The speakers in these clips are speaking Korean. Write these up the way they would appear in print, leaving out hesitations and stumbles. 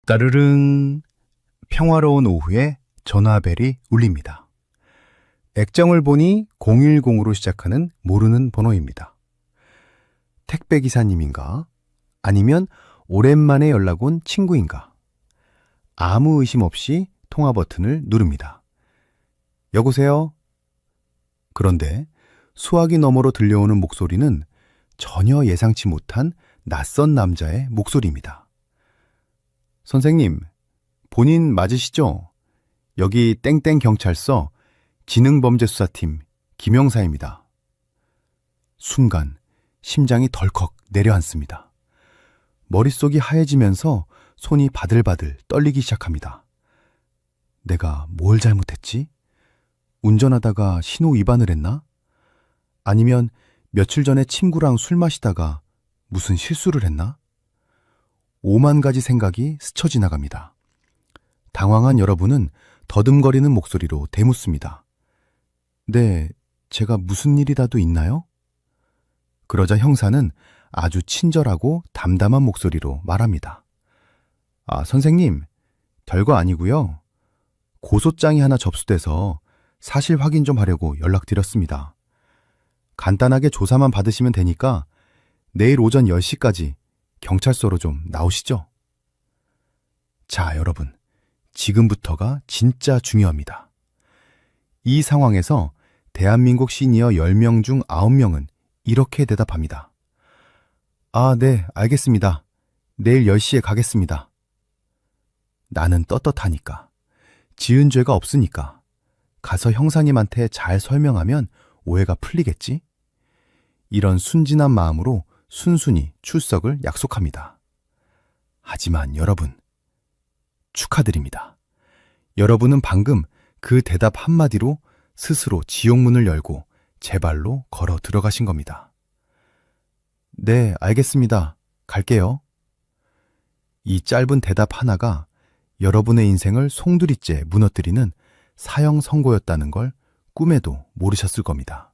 따르릉. 평화로운 오후에 전화벨이 울립니다. 액정을 보니 010으로 시작하는 모르는 번호입니다. 택배기사님인가? 아니면 오랜만에 연락 온 친구인가? 아무 의심 없이 통화 버튼을 누릅니다. 여보세요? 그런데 수화기 너머로 들려오는 목소리는 전혀 예상치 못한 낯선 남자의 목소리입니다. 선생님, 본인 맞으시죠? 여기 땡땡경찰서 지능범죄수사팀 김영사입니다. 순간 심장이 덜컥 내려앉습니다. 머릿속이 하얘지면서 손이 바들바들 떨리기 시작합니다. 내가 뭘 잘못했지? 운전하다가 신호 위반을 했나? 아니면 며칠 전에 친구랑 술 마시다가 무슨 실수를 했나? 5만 가지 생각이 스쳐 지나갑니다. 당황한 여러분은 더듬거리는 목소리로 되묻습니다. 네, 제가 무슨 일이라도 있나요? 그러자 형사는 아주 친절하고 담담한 목소리로 말합니다. 선생님, 별거 아니고요. 고소장이 하나 접수돼서 사실 확인 좀 하려고 연락드렸습니다. 간단하게 조사만 받으시면 되니까 내일 오전 10시까지 경찰서로 좀 나오시죠? 자, 여러분, 지금부터가 진짜 중요합니다. 이 상황에서 대한민국 시니어 10명 중 9명은 이렇게 대답합니다. 네, 알겠습니다. 내일 10시에 가겠습니다. 나는 떳떳하니까, 지은 죄가 없으니까, 가서 형사님한테 잘 설명하면 오해가 풀리겠지? 이런 순진한 마음으로 순순히 출석을 약속합니다. 하지만 여러분, 축하드립니다. 여러분은 방금 그 대답 한마디로 스스로 지옥문을 열고 제 발로 걸어 들어가신 겁니다. 네, 알겠습니다. 갈게요. 이 짧은 대답 하나가 여러분의 인생을 송두리째 무너뜨리는 사형 선고였다는 걸 꿈에도 모르셨을 겁니다.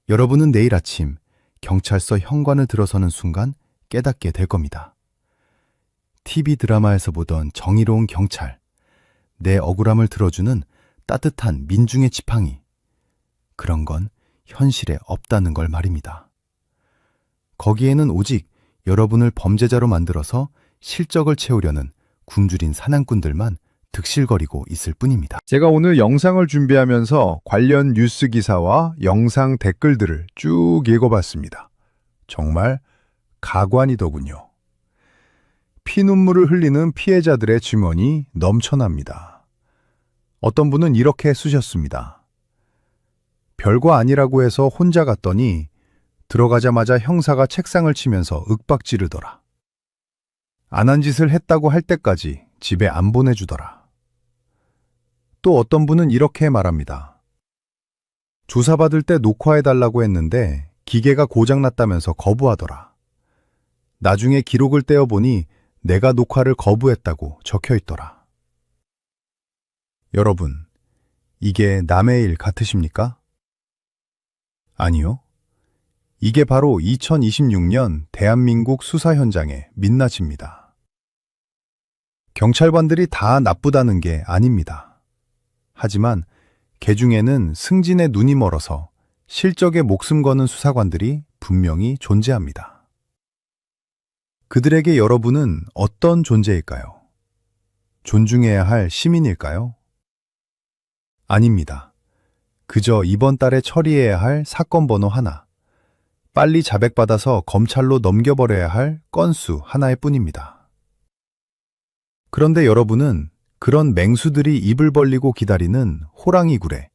여러분은 내일 아침 경찰서 현관을 들어서는 순간 깨닫게 될 겁니다. TV 드라마에서 보던 정의로운 경찰, 내 억울함을 들어주는 따뜻한 민중의 지팡이, 그런 건 현실에 없다는 걸 말입니다. 거기에는 오직 여러분을 범죄자로 만들어서 실적을 채우려는 굶주린 사냥꾼들만 득실거리고 있을 뿐입니다. 제가 오늘 영상을 준비하면서 관련 뉴스 기사와 영상 댓글들을 쭉 읽어봤습니다. 정말 가관이더군요. 피눈물을 흘리는 피해자들의 증언이 넘쳐납니다. 어떤 분은 이렇게 쓰셨습니다. 별거 아니라고 해서 혼자 갔더니 들어가자마자 형사가 책상을 치면서 윽박지르더라. 안 한 짓을 했다고 할 때까지 집에 안 보내주더라. 또 어떤 분은 이렇게 말합니다. 조사받을 때 녹화해달라고 했는데 기계가 고장났다면서 거부하더라. 나중에 기록을 떼어보니 내가 녹화를 거부했다고 적혀있더라. 여러분, 이게 남의 일 같으십니까? 아니요. 이게 바로 2026년 대한민국 수사 현장의 민낯입니다. 경찰관들이 다 나쁘다는 게 아닙니다. 하지만 개중에는 승진에 눈이 멀어서 실적에 목숨 거는 수사관들이 분명히 존재합니다. 그들에게 여러분은 어떤 존재일까요? 존중해야 할 시민일까요? 아닙니다. 그저 이번 달에 처리해야 할 사건 번호 하나, 빨리 자백받아서 검찰로 넘겨버려야 할 건수 하나일 뿐입니다. 그런데 여러분은 그런 맹수들이 입을 벌리고 기다리는 호랑이 굴에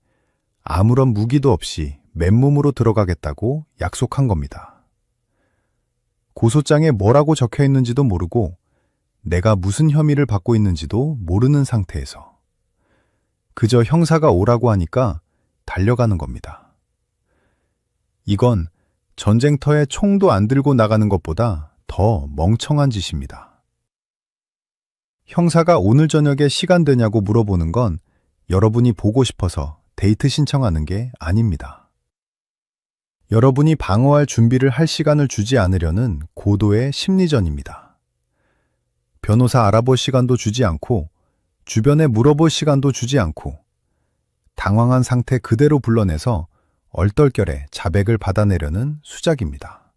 아무런 무기도 없이 맨몸으로 들어가겠다고 약속한 겁니다. 고소장에 뭐라고 적혀 있는지도 모르고 내가 무슨 혐의를 받고 있는지도 모르는 상태에서 그저 형사가 오라고 하니까 달려가는 겁니다. 이건 전쟁터에 총도 안 들고 나가는 것보다 더 멍청한 짓입니다. 형사가 오늘 저녁에 시간 되냐고 물어보는 건 여러분이 보고 싶어서 데이트 신청하는 게 아닙니다. 여러분이 방어할 준비를 할 시간을 주지 않으려는 고도의 심리전입니다. 변호사 알아볼 시간도 주지 않고 주변에 물어볼 시간도 주지 않고 당황한 상태 그대로 불러내서 얼떨결에 자백을 받아내려는 수작입니다.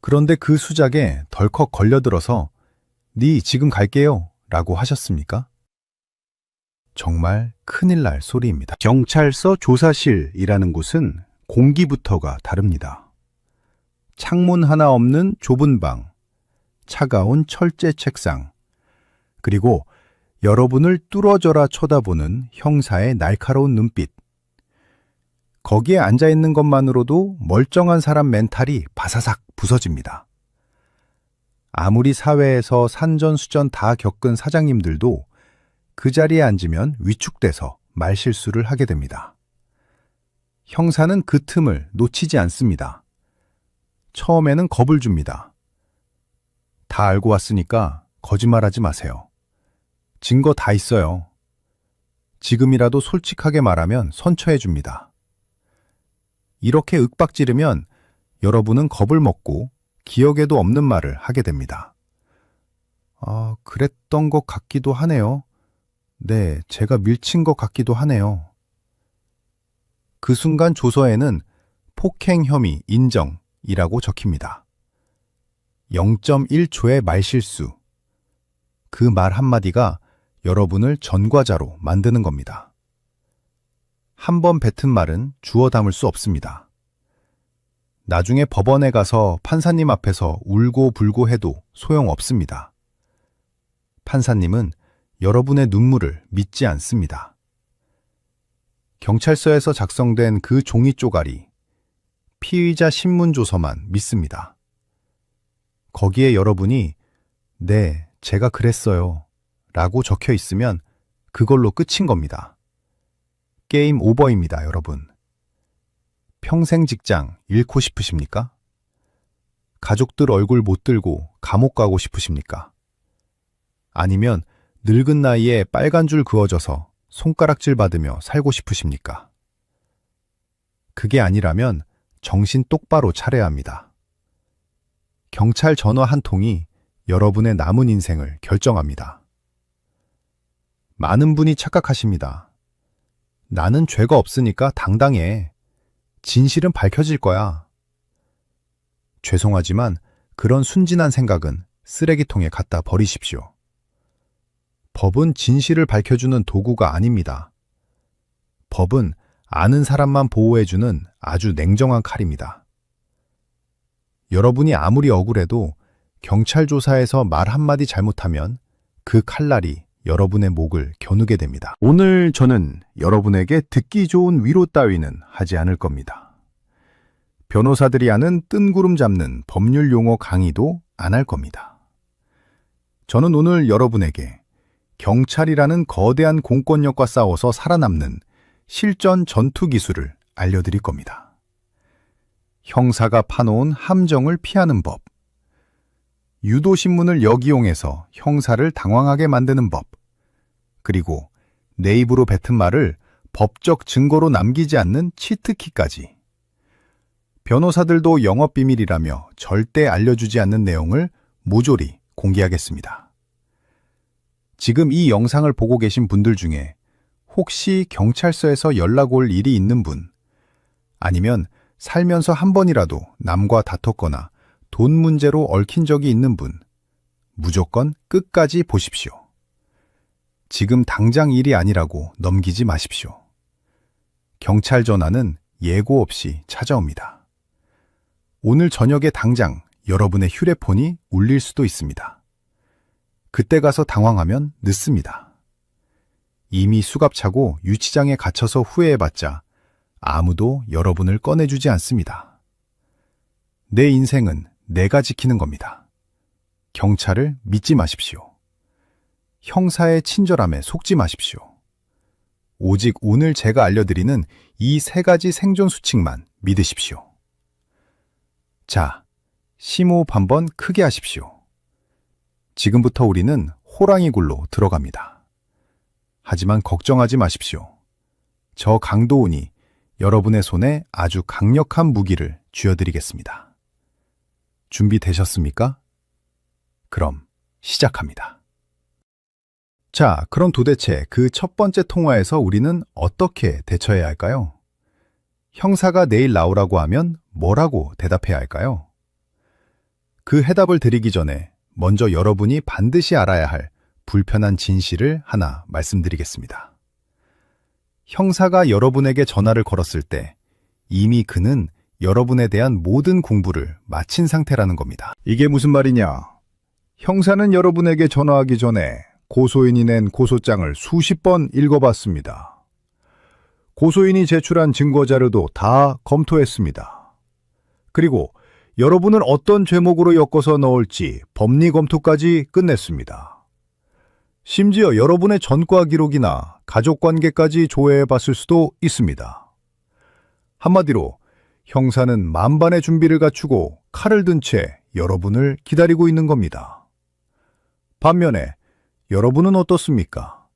그런데 그 수작에 덜컥 걸려들어서 네 지금 갈게요 라고 하셨습니까? 정말 큰일 날 소리입니다. 경찰서 조사실이라는 곳은 공기부터가 다릅니다. 창문 하나 없는 좁은 방, 차가운 철제 책상, 그리고 여러분을 뚫어져라 쳐다보는 형사의 날카로운 눈빛. 거기에 앉아있는 것만으로도 멀쩡한 사람 멘탈이 바사삭 부서집니다. 아무리 사회에서 산전수전 다 겪은 사장님들도 그 자리에 앉으면 위축돼서 말실수를 하게 됩니다. 형사는 그 틈을 놓치지 않습니다. 처음에는 겁을 줍니다. 다 알고 왔으니까 거짓말하지 마세요. 증거 다 있어요. 지금이라도 솔직하게 말하면 선처해 줍니다. 이렇게 윽박지르면 여러분은 겁을 먹고 기억에도 없는 말을 하게 됩니다. 그랬던 것 같기도 하네요. 네, 제가 밀친 것 같기도 하네요. 그 순간 조서에는 폭행 혐의 인정이라고 적힙니다. 0.1초의 말실수. 그 말 한마디가 여러분을 전과자로 만드는 겁니다. 한 번 뱉은 말은 주워 담을 수 없습니다. 나중에 법원에 가서 판사님 앞에서 울고 불고 해도 소용없습니다. 판사님은 여러분의 눈물을 믿지 않습니다. 경찰서에서 작성된 그 종이 쪼가리, 피의자 신문조서만 믿습니다. 거기에 여러분이 네, 제가 그랬어요 라고 적혀 있으면 그걸로 끝인 겁니다. 게임 오버입니다, 여러분. 평생 직장 잃고 싶으십니까? 가족들 얼굴 못 들고 감옥 가고 싶으십니까? 아니면 늙은 나이에 빨간 줄 그어져서 손가락질 받으며 살고 싶으십니까? 그게 아니라면 정신 똑바로 차려야 합니다. 경찰 전화 한 통이 여러분의 남은 인생을 결정합니다. 많은 분이 착각하십니다. 나는 죄가 없으니까 당당해. 진실은 밝혀질 거야. 죄송하지만 그런 순진한 생각은 쓰레기통에 갖다 버리십시오. 법은 진실을 밝혀주는 도구가 아닙니다. 법은 아는 사람만 보호해주는 아주 냉정한 칼입니다. 여러분이 아무리 억울해도 경찰 조사에서 말 한마디 잘못하면 그 칼날이 여러분의 목을 겨누게 됩니다. 오늘 저는 여러분에게 듣기 좋은 위로 따위는 하지 않을 겁니다. 변호사들이 하는 뜬구름 잡는 법률 용어 강의도 안 할 겁니다. 저는 오늘 여러분에게 경찰이라는 거대한 공권력과 싸워서 살아남는 실전 전투 기술을 알려드릴 겁니다. 형사가 파놓은 함정을 피하는 법, 유도신문을 역이용해서 형사를 당황하게 만드는 법, 그리고 내 입으로 뱉은 말을 법적 증거로 남기지 않는 치트키까지. 변호사들도 영업비밀이라며 절대 알려주지 않는 내용을 모조리 공개하겠습니다. 지금 이 영상을 보고 계신 분들 중에 혹시 경찰서에서 연락 올 일이 있는 분, 아니면 살면서 한 번이라도 남과 다퉜거나 돈 문제로 얽힌 적이 있는 분, 무조건 끝까지 보십시오. 지금 당장 일이 아니라고 넘기지 마십시오. 경찰 전화는 예고 없이 찾아옵니다. 오늘 저녁에 당장 여러분의 휴대폰이 울릴 수도 있습니다. 그때 가서 당황하면 늦습니다. 이미 수갑차고 유치장에 갇혀서 후회해봤자 아무도 여러분을 꺼내주지 않습니다. 내 인생은 내가 지키는 겁니다. 경찰을 믿지 마십시오. 형사의 친절함에 속지 마십시오. 오직 오늘 제가 알려드리는 이 3가지 생존 수칙만 믿으십시오. 자, 심호흡 한번 크게 하십시오. 지금부터 우리는 호랑이 굴로 들어갑니다. 하지만 걱정하지 마십시오. 저 강도훈이 여러분의 손에 아주 강력한 무기를 쥐어드리겠습니다. 준비되셨습니까? 그럼 시작합니다. 자, 그럼 도대체 그 첫 번째 통화에서 우리는 어떻게 대처해야 할까요? 형사가 내일 나오라고 하면 뭐라고 대답해야 할까요? 그 해답을 드리기 전에 먼저 여러분이 반드시 알아야 할 불편한 진실을 하나 말씀드리겠습니다. 형사가 여러분에게 전화를 걸었을 때 이미 그는 여러분에 대한 모든 공부를 마친 상태라는 겁니다. 이게 무슨 말이냐? 형사는 여러분에게 전화하기 전에 고소인이 낸 고소장을 수십 번 읽어봤습니다. 고소인이 제출한 증거자료도 다 검토했습니다. 그리고 여러분을 어떤 죄목으로 엮어서 넣을지 법리 검토까지 끝냈습니다. 심지어 여러분의 전과 기록이나 가족관계까지 조회해봤을 수도 있습니다. 한마디로 형사는 만반의 준비를 갖추고 칼을 든 채 여러분을 기다리고 있는 겁니다. 반면에 여러분은 어떻습니까?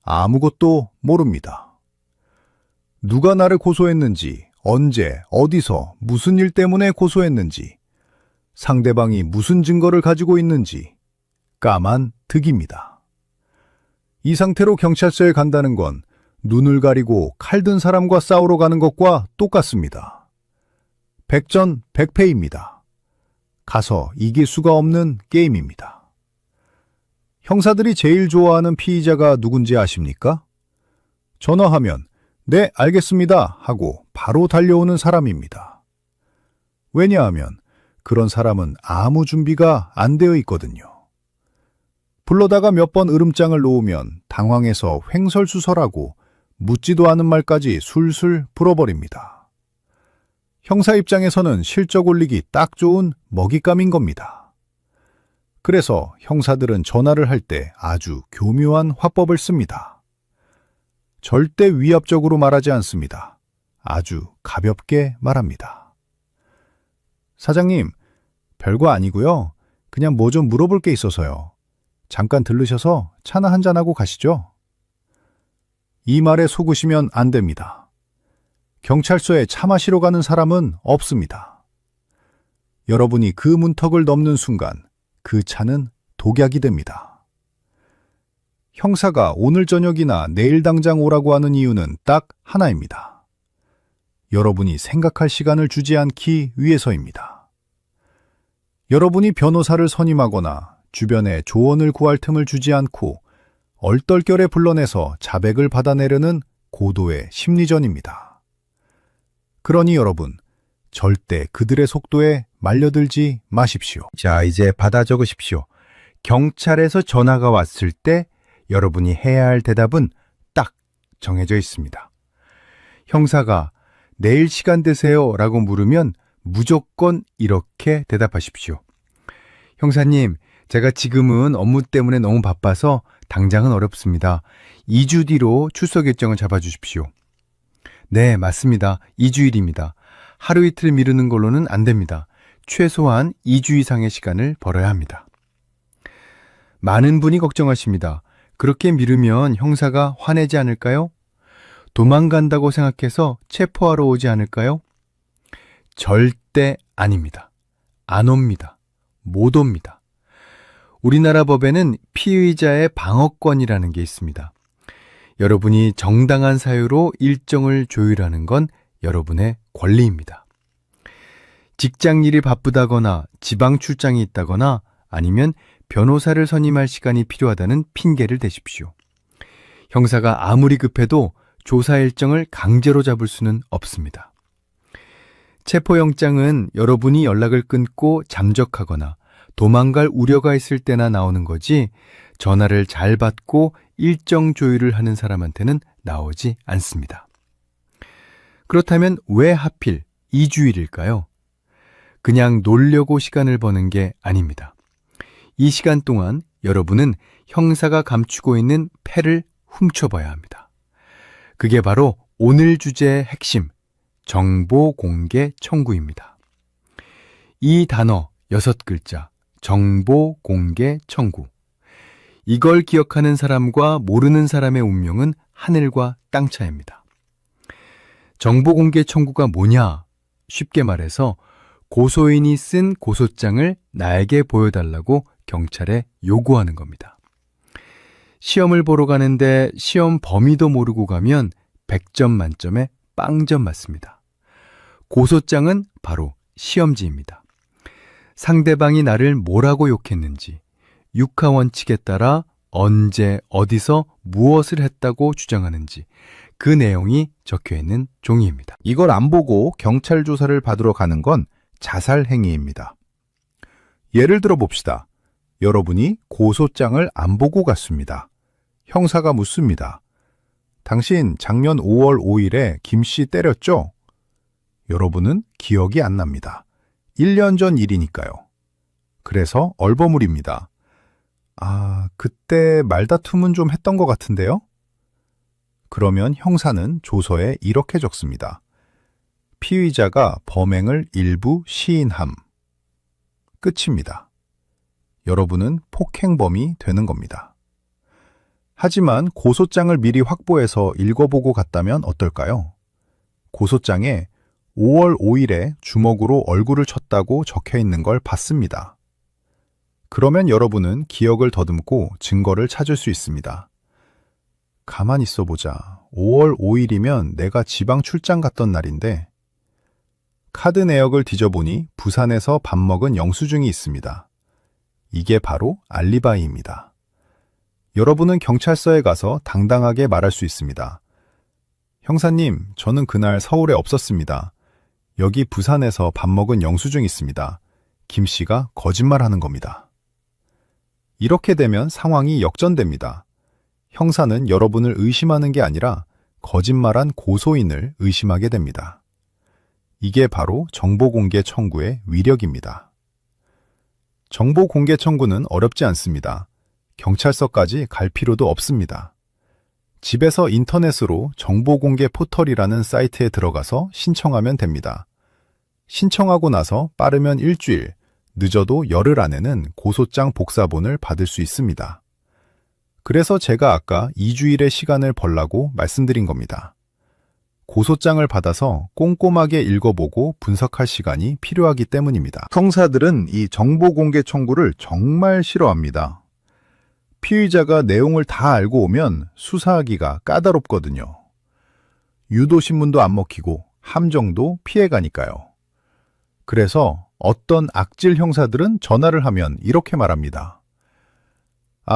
아무것도 모릅니다. 누가 나를 고소했는지, 언제, 어디서, 무슨 일 때문에 고소했는지, 상대방이 무슨 증거를 가지고 있는지 까만 득입니다. 이 상태로 경찰서에 간다는 건 눈을 가리고 칼 든 사람과 싸우러 가는 것과 똑같습니다. 백전백패입니다. 가서 이길 수가 없는 게임입니다. 형사들이 제일 좋아하는 피의자가 누군지 아십니까? 전화하면 네, 알겠습니다 하고 바로 달려오는 사람입니다. 왜냐하면 그런 사람은 아무 준비가 안 되어 있거든요. 불러다가 몇 번 으름장을 놓으면 당황해서 횡설수설하고 묻지도 않은 말까지 술술 불어버립니다. 형사 입장에서는 실적 올리기 딱 좋은 먹잇감인 겁니다. 그래서 형사들은 전화를 할 때 아주 교묘한 화법을 씁니다. 절대 위압적으로 말하지 않습니다. 아주 가볍게 말합니다. 사장님, 별거 아니고요. 그냥 뭐 좀 물어볼 게 있어서요. 잠깐 들르셔서 차나 한잔하고 가시죠. 이 말에 속으시면 안 됩니다. 경찰서에 차 마시러 가는 사람은 없습니다. 여러분이 그 문턱을 넘는 순간 그 차는 독약이 됩니다. 형사가 오늘 저녁이나 내일 당장 오라고 하는 이유는 딱 하나입니다. 여러분이 생각할 시간을 주지 않기 위해서입니다. 여러분이 변호사를 선임하거나 주변에 조언을 구할 틈을 주지 않고 얼떨결에 불러내서 자백을 받아내려는 고도의 심리전입니다. 그러니 여러분, 절대 그들의 속도에 말려들지 마십시오. 자, 이제 받아 적으십시오. 경찰에서 전화가 왔을 때 여러분이 해야 할 대답은 딱 정해져 있습니다. 형사가 내일 시간 되세요 라고 물으면 무조건 이렇게 대답하십시오. 형사님, 제가 지금은 업무 때문에 너무 바빠서 당장은 어렵습니다. 2주 뒤로 출석 일정을 잡아주십시오. 네, 맞습니다. 2주일입니다. 하루 이틀 미루는 걸로는 안 됩니다. 최소한 2주 이상의 시간을 벌어야 합니다. 많은 분이 걱정하십니다. 그렇게 미루면 형사가 화내지 않을까요? 도망간다고 생각해서 체포하러 오지 않을까요? 절대 아닙니다. 안 옵니다. 못 옵니다. 우리나라 법에는 피의자의 방어권이라는 게 있습니다. 여러분이 정당한 사유로 일정을 조율하는 건 여러분의 권리입니다. 직장 일이 바쁘다거나 지방 출장이 있다거나 아니면 변호사를 선임할 시간이 필요하다는 핑계를 대십시오. 형사가 아무리 급해도 조사 일정을 강제로 잡을 수는 없습니다. 체포영장은 여러분이 연락을 끊고 잠적하거나 도망갈 우려가 있을 때나 나오는 거지 전화를 잘 받고 일정 조율을 하는 사람한테는 나오지 않습니다. 그렇다면 왜 하필 2주일일까요? 그냥 놀려고 시간을 버는 게 아닙니다. 이 시간 동안 여러분은 형사가 감추고 있는 패를 훔쳐봐야 합니다. 그게 바로 오늘 주제의 핵심, 정보 공개 청구입니다. 이 단어 6글자, 정보 공개 청구. 이걸 기억하는 사람과 모르는 사람의 운명은 하늘과 땅 차이입니다. 정보 공개 청구가 뭐냐? 쉽게 말해서 고소인이 쓴 고소장을 나에게 보여달라고 경찰에 요구하는 겁니다. 시험을 보러 가는데 시험 범위도 모르고 가면 100점 만점에 빵점 맞습니다. 고소장은 바로 시험지입니다. 상대방이 나를 뭐라고 욕했는지, 육하 원칙에 따라 언제, 어디서 무엇을 했다고 주장하는지 그 내용이 적혀있는 종이입니다. 이걸 안 보고 경찰 조사를 받으러 가는 건 자살 행위입니다. 예를 들어 봅시다. 여러분이 고소장을 안 보고 갔습니다. 형사가 묻습니다. 당신 작년 5월 5일에 김 씨 때렸죠? 여러분은 기억이 안 납니다. 1년 전 일이니까요. 그래서 얼버무립니다. 그때 말다툼은 좀 했던 것 같은데요? 그러면 형사는 조서에 이렇게 적습니다. 피의자가 범행을 일부 시인함. 끝입니다. 여러분은 폭행범이 되는 겁니다. 하지만 고소장을 미리 확보해서 읽어보고 갔다면 어떨까요? 고소장에 5월 5일에 주먹으로 얼굴을 쳤다고 적혀 있는 걸 봤습니다. 그러면 여러분은 기억을 더듬고 증거를 찾을 수 있습니다. 가만히 있어보자. 5월 5일이면 내가 지방 출장 갔던 날인데 카드 내역을 뒤져보니 부산에서 밥 먹은 영수증이 있습니다. 이게 바로 알리바이입니다. 여러분은 경찰서에 가서 당당하게 말할 수 있습니다. 형사님, 저는 그날 서울에 없었습니다. 여기 부산에서 밥 먹은 영수증 있습니다. 김 씨가 거짓말하는 겁니다. 이렇게 되면 상황이 역전됩니다. 형사는 여러분을 의심하는 게 아니라 거짓말한 고소인을 의심하게 됩니다. 이게 바로 정보공개 청구의 위력입니다. 정보공개 청구는 어렵지 않습니다. 경찰서까지 갈 필요도 없습니다. 집에서 인터넷으로 정보공개 포털이라는 사이트에 들어가서 신청하면 됩니다. 신청하고 나서 빠르면 일주일, 늦어도 열흘 안에는 고소장 복사본을 받을 수 있습니다. 그래서 제가 아까 2주일의 시간을 벌라고 말씀드린 겁니다. 고소장을 받아서 꼼꼼하게 읽어보고 분석할 시간이 필요하기 때문입니다. 형사들은 이 정보공개 청구를 정말 싫어합니다. 피의자가 내용을 다 알고 오면 수사하기가 까다롭거든요. 유도신문도 안 먹히고 함정도 피해가니까요. 그래서 어떤 악질 형사들은 전화를 하면 이렇게 말합니다.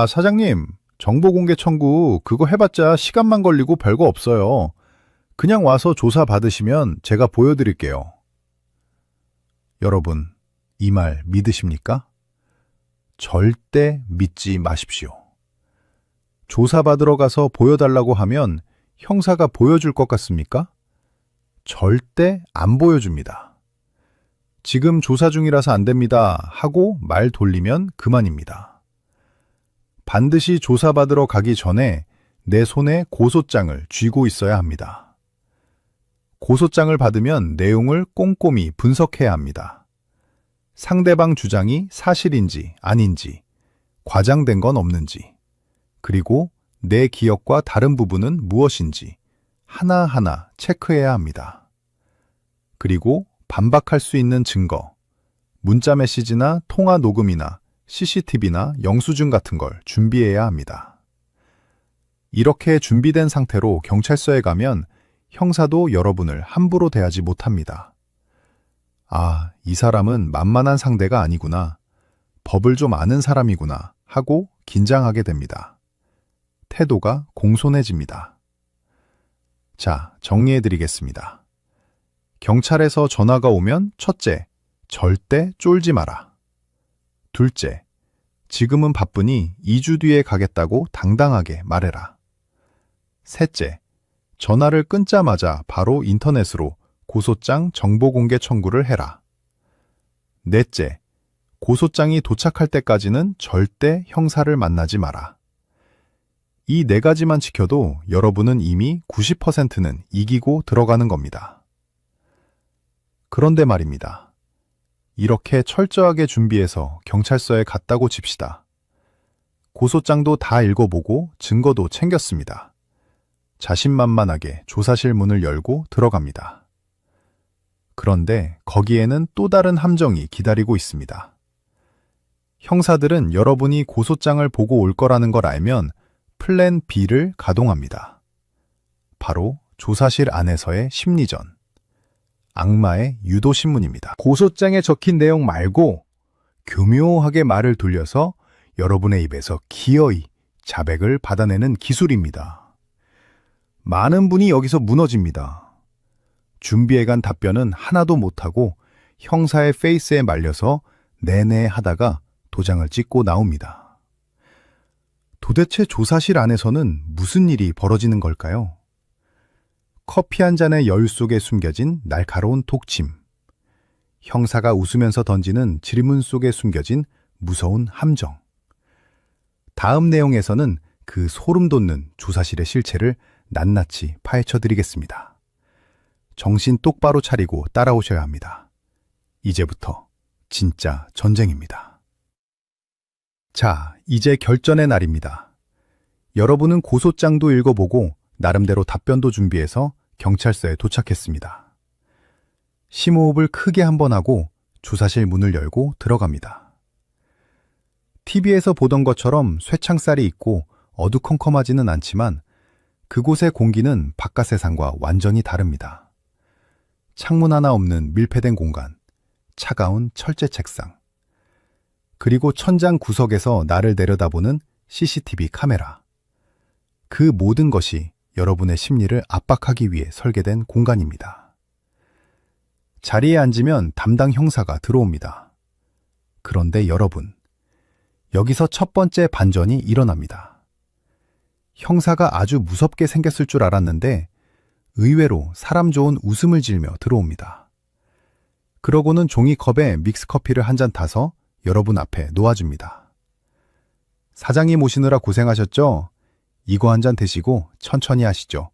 사장님, 정보공개 청구 그거 해봤자 시간만 걸리고 별거 없어요. 그냥 와서 조사 받으시면 제가 보여드릴게요. 여러분, 이 말 믿으십니까? 절대 믿지 마십시오. 조사받으러 가서 보여달라고 하면 형사가 보여줄 것 같습니까? 절대 안 보여줍니다. 지금 조사 중이라서 안 됩니다 하고 말 돌리면 그만입니다. 반드시 조사받으러 가기 전에 내 손에 고소장을 쥐고 있어야 합니다. 고소장을 받으면 내용을 꼼꼼히 분석해야 합니다. 상대방 주장이 사실인지 아닌지, 과장된 건 없는지, 그리고 내 기억과 다른 부분은 무엇인지 하나하나 체크해야 합니다. 그리고 반박할 수 있는 증거, 문자 메시지나 통화 녹음이나 CCTV나 영수증 같은 걸 준비해야 합니다. 이렇게 준비된 상태로 경찰서에 가면 형사도 여러분을 함부로 대하지 못합니다. 이 사람은 만만한 상대가 아니구나. 법을 좀 아는 사람이구나 하고 긴장하게 됩니다. 태도가 공손해집니다. 자, 정리해드리겠습니다. 경찰에서 전화가 오면 첫째, 절대 쫄지 마라. 둘째, 지금은 바쁘니 2주 뒤에 가겠다고 당당하게 말해라. 셋째, 전화를 끊자마자 바로 인터넷으로 고소장 정보공개 청구를 해라. 넷째, 고소장이 도착할 때까지는 절대 형사를 만나지 마라. 이 4가지만 지켜도 여러분은 이미 90%는 이기고 들어가는 겁니다. 그런데 말입니다. 이렇게 철저하게 준비해서 경찰서에 갔다고 칩시다. 고소장도 다 읽어보고 증거도 챙겼습니다. 자신만만하게 조사실 문을 열고 들어갑니다. 그런데 거기에는 또 다른 함정이 기다리고 있습니다. 형사들은 여러분이 고소장을 보고 올 거라는 걸 알면 플랜 B를 가동합니다. 바로 조사실 안에서의 심리전. 악마의 유도신문입니다. 고소장에 적힌 내용 말고 교묘하게 말을 돌려서 여러분의 입에서 기어이 자백을 받아내는 기술입니다. 많은 분이 여기서 무너집니다. 준비해간 답변은 하나도 못하고 형사의 페이스에 말려서 내내 하다가 도장을 찍고 나옵니다. 도대체 조사실 안에서는 무슨 일이 벌어지는 걸까요? 커피 한 잔의 여유 속에 숨겨진 날카로운 독침. 형사가 웃으면서 던지는 질문 속에 숨겨진 무서운 함정. 다음 내용에서는 그 소름 돋는 조사실의 실체를 낱낱이 파헤쳐 드리겠습니다. 정신 똑바로 차리고 따라오셔야 합니다. 이제부터 진짜 전쟁입니다. 자, 이제 결전의 날입니다. 여러분은 고소장도 읽어보고 나름대로 답변도 준비해서 경찰서에 도착했습니다. 심호흡을 크게 한번 하고 조사실 문을 열고 들어갑니다. TV에서 보던 것처럼 쇠창살이 있고 어두컴컴하지는 않지만 그곳의 공기는 바깥 세상과 완전히 다릅니다. 창문 하나 없는 밀폐된 공간, 차가운 철제 책상, 그리고 천장 구석에서 나를 내려다보는 CCTV 카메라. 그 모든 것이 여러분의 심리를 압박하기 위해 설계된 공간입니다. 자리에 앉으면 담당 형사가 들어옵니다. 그런데 여러분, 여기서 첫 번째 반전이 일어납니다. 형사가 아주 무섭게 생겼을 줄 알았는데 의외로 사람 좋은 웃음을 지으며 들어옵니다. 그러고는 종이컵에 믹스커피를 한 잔 타서 여러분 앞에 놓아줍니다. 사장님 오시느라 고생하셨죠? 이거 한 잔 드시고 천천히 하시죠.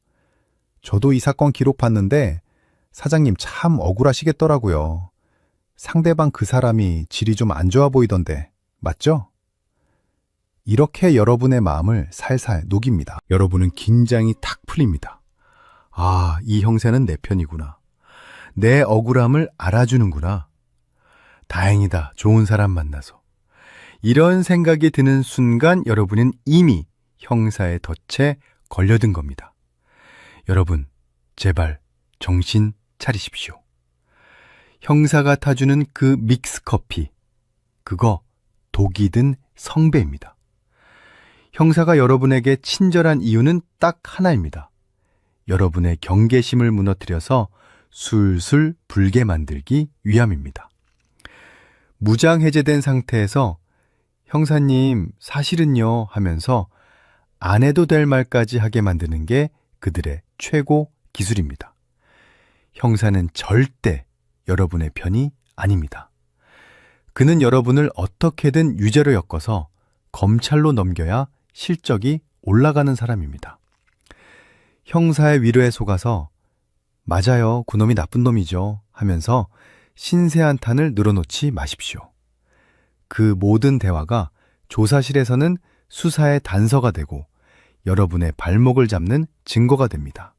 저도 이 사건 기록 봤는데 사장님 참 억울하시겠더라고요. 상대방 그 사람이 질이 좀 안 좋아 보이던데 맞죠? 이렇게 여러분의 마음을 살살 녹입니다. 여러분은 긴장이 탁 풀립니다. 아, 이 형사는 내 편이구나. 내 억울함을 알아주는구나. 다행이다. 좋은 사람 만나서. 이런 생각이 드는 순간 여러분은 이미 형사의 덫에 걸려든 겁니다. 여러분, 제발 정신 차리십시오. 형사가 타주는 그 믹스커피, 그거 독이 든 성배입니다. 형사가 여러분에게 친절한 이유는 딱 하나입니다. 여러분의 경계심을 무너뜨려서 술술 불게 만들기 위함입니다. 무장 해제된 상태에서 형사님 사실은요 하면서 안 해도 될 말까지 하게 만드는 게 그들의 최고 기술입니다. 형사는 절대 여러분의 편이 아닙니다. 그는 여러분을 어떻게든 유죄로 엮어서 검찰로 넘겨야 실적이 올라가는 사람입니다. 형사의 위로에 속아서 맞아요, 그놈이 나쁜 놈이죠 하면서 신세한탄을 늘어놓지 마십시오. 그 모든 대화가 조사실에서는 수사의 단서가 되고 여러분의 발목을 잡는 증거가 됩니다.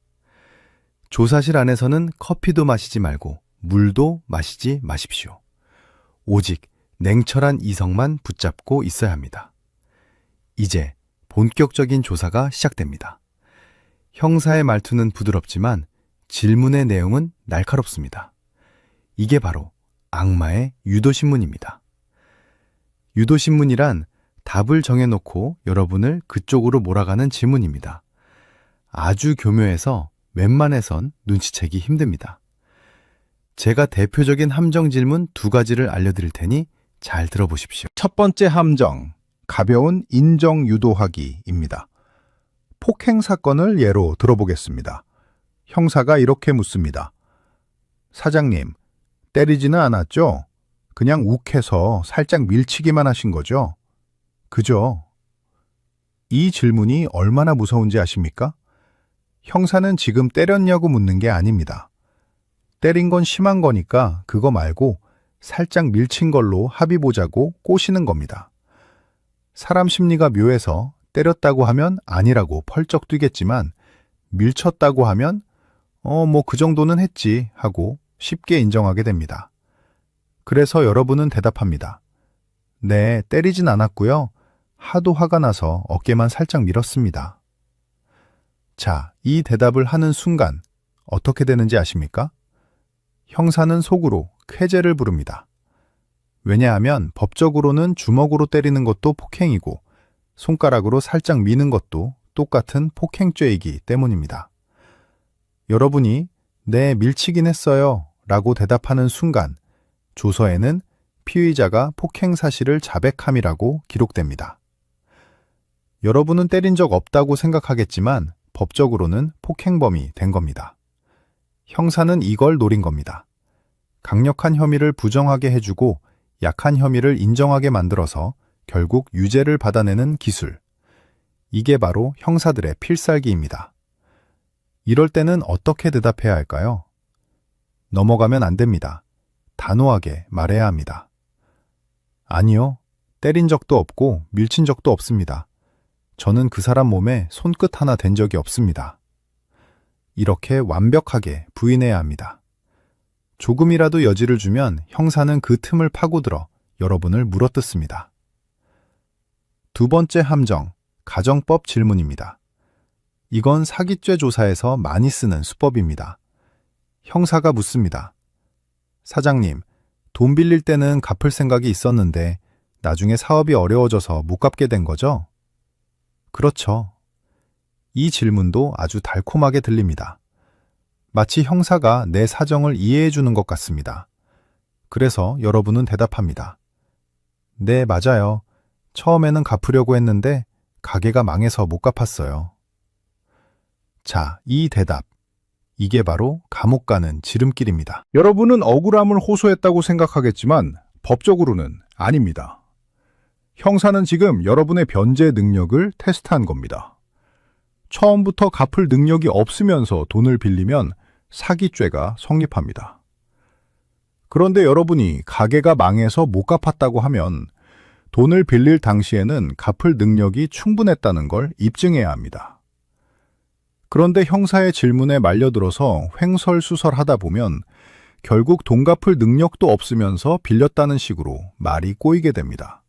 조사실 안에서는 커피도 마시지 말고 물도 마시지 마십시오. 오직 냉철한 이성만 붙잡고 있어야 합니다. 이제 본격적인 조사가 시작됩니다. 형사의 말투는 부드럽지만 질문의 내용은 날카롭습니다. 이게 바로 악마의 유도신문입니다. 유도신문이란 답을 정해놓고 여러분을 그쪽으로 몰아가는 질문입니다. 아주 교묘해서 웬만해선 눈치채기 힘듭니다. 제가 대표적인 함정 질문 2가지를 알려드릴 테니 잘 들어보십시오. 첫 번째 함정, 가벼운 인정 유도하기입니다. 폭행 사건을 예로 들어보겠습니다. 형사가 이렇게 묻습니다. 사장님, 때리지는 않았죠? 그냥 욱해서 살짝 밀치기만 하신 거죠? 그죠? 이 질문이 얼마나 무서운지 아십니까? 형사는 지금 때렸냐고 묻는 게 아닙니다. 때린 건 심한 거니까 그거 말고 살짝 밀친 걸로 합의 보자고 꼬시는 겁니다. 사람 심리가 묘해서 때렸다고 하면 아니라고 펄쩍 뛰겠지만 밀쳤다고 하면 뭐 그 정도는 했지 하고 쉽게 인정하게 됩니다. 그래서 여러분은 대답합니다. 네, 때리진 않았고요. 하도 화가 나서 어깨만 살짝 밀었습니다. 자, 이 대답을 하는 순간 어떻게 되는지 아십니까? 형사는 속으로 쾌재를 부릅니다. 왜냐하면 법적으로는 주먹으로 때리는 것도 폭행이고 손가락으로 살짝 미는 것도 똑같은 폭행죄이기 때문입니다. 여러분이 네, 밀치긴 했어요 라고 대답하는 순간 조서에는 피의자가 폭행 사실을 자백함이라고 기록됩니다. 여러분은 때린 적 없다고 생각하겠지만 법적으로는 폭행범이 된 겁니다. 형사는 이걸 노린 겁니다. 강력한 혐의를 부정하게 해주고 약한 혐의를 인정하게 만들어서 결국 유죄를 받아내는 기술. 이게 바로 형사들의 필살기입니다. 이럴 때는 어떻게 대답해야 할까요? 넘어가면 안 됩니다. 단호하게 말해야 합니다. 아니요, 때린 적도 없고 밀친 적도 없습니다. 저는 그 사람 몸에 손끝 하나 댄 적이 없습니다. 이렇게 완벽하게 부인해야 합니다. 조금이라도 여지를 주면 형사는 그 틈을 파고들어 여러분을 물어뜯습니다. 두 번째 함정, 가정법 질문입니다. 이건 사기죄 조사에서 많이 쓰는 수법입니다. 형사가 묻습니다. 사장님, 돈 빌릴 때는 갚을 생각이 있었는데 나중에 사업이 어려워져서 못 갚게 된 거죠? 그렇죠. 이 질문도 아주 달콤하게 들립니다. 마치 형사가 내 사정을 이해해 주는 것 같습니다. 그래서 여러분은 대답합니다. 네, 맞아요. 처음에는 갚으려고 했는데 가게가 망해서 못 갚았어요. 자, 이 대답. 이게 바로 감옥 가는 지름길입니다. 여러분은 억울함을 호소했다고 생각하겠지만 법적으로는 아닙니다. 형사는 지금 여러분의 변제 능력을 테스트한 겁니다. 처음부터 갚을 능력이 없으면서 돈을 빌리면 사기죄가 성립합니다. 그런데 여러분이 가게가 망해서 못 갚았다고 하면 돈을 빌릴 당시에는 갚을 능력이 충분했다는 걸 입증해야 합니다. 그런데 형사의 질문에 말려들어서 횡설수설하다 보면 결국 돈 갚을 능력도 없으면서 빌렸다는 식으로 말이 꼬이게 됩니다.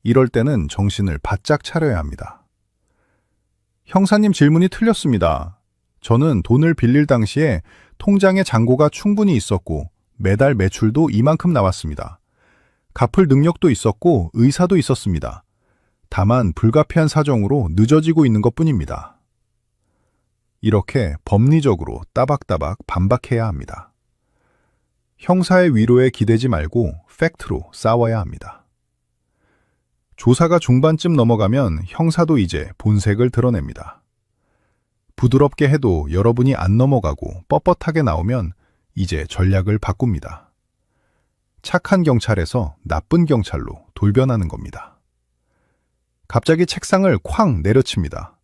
이럴 때는 정신을 바짝 차려야 합니다. 형사님 질문이 틀렸습니다. 저는 돈을 빌릴 당시에 통장에 잔고가 충분히 있었고 매달 매출도 이만큼 나왔습니다. 갚을 능력도 있었고 의사도 있었습니다. 다만 불가피한 사정으로 늦어지고 있는 것뿐입니다. 이렇게 법리적으로 따박따박 반박해야 합니다. 형사의 위로에 기대지 말고 팩트로 싸워야 합니다. 조사가 중반쯤 넘어가면 형사도 이제 본색을 드러냅니다. 부드럽게 해도 여러분이 안 넘어가고 뻣뻣하게 나오면 이제 전략을 바꿉니다. 착한 경찰에서 나쁜 경찰로 돌변하는 겁니다. 갑자기 책상을 쾅 내려칩니다.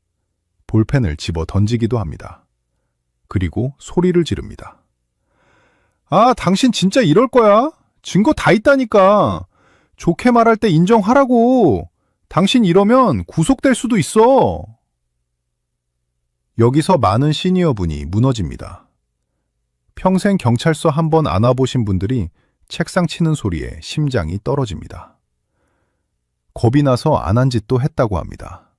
볼펜을 집어 던지기도 합니다. 그리고 소리를 지릅니다. 아, 당신 진짜 이럴 거야? 증거 다 있다니까. 좋게 말할 때 인정하라고. 당신 이러면 구속될 수도 있어. 여기서 많은 시니어분이 무너집니다. 평생 경찰서 한 번 안 와보신 분들이 책상 치는 소리에 심장이 떨어집니다. 겁이 나서 안 한 짓도 했다고 합니다.